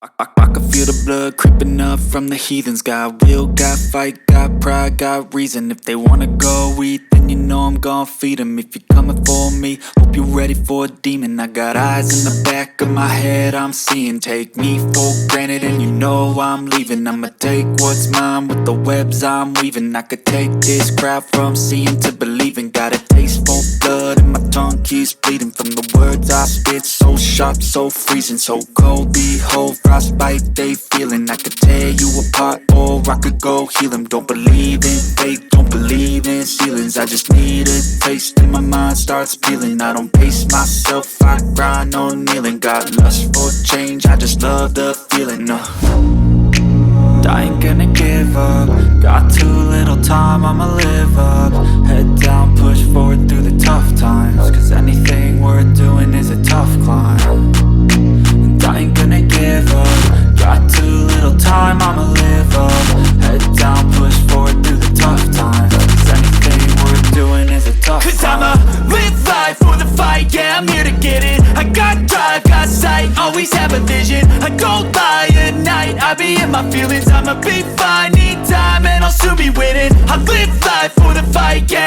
I can feel the blood creeping up from the heathens. Got will, got fight, got pride, got reason. If they wanna go eat, then you know I'm gon' feed them. If you're coming for me, hope you're ready for a demon. I got eyes in the back of my head, I'm seeing. Take me for granted and you know I'm leaving. I'ma take what's mine with the webs I'm weaving. I could take this crowd from seeing to believing. Got a taste for blood and my tongue keeps bleeding. From the words I spit, so sharp, so freezing, so cold. Behold, frostbite they feeling. I could tear you apart or I could go heal them. Don't believe in fate, don't believe in ceilings. I just need a taste and my mind starts peeling. I don't pace myself, I grind on kneeling. Got lust for change, I just love the feeling. I ain't gonna give up. Got too little time, I'ma live up. Head down, push forward through the tough times. Cause anything worth doing is a tough climb. And I ain't gonna give up. Got too little time, I'ma live up. Head down, push forward through the tough times. Cause anything worth doing is a tough climb. Cause I'ma live life for the fight, yeah, I'm here to get it. I got drive, got sight, always have a vision. I go by at night, I be in my feelings. I'ma be fine, need time, and I'll soon be winning. I live life for the fight, yeah.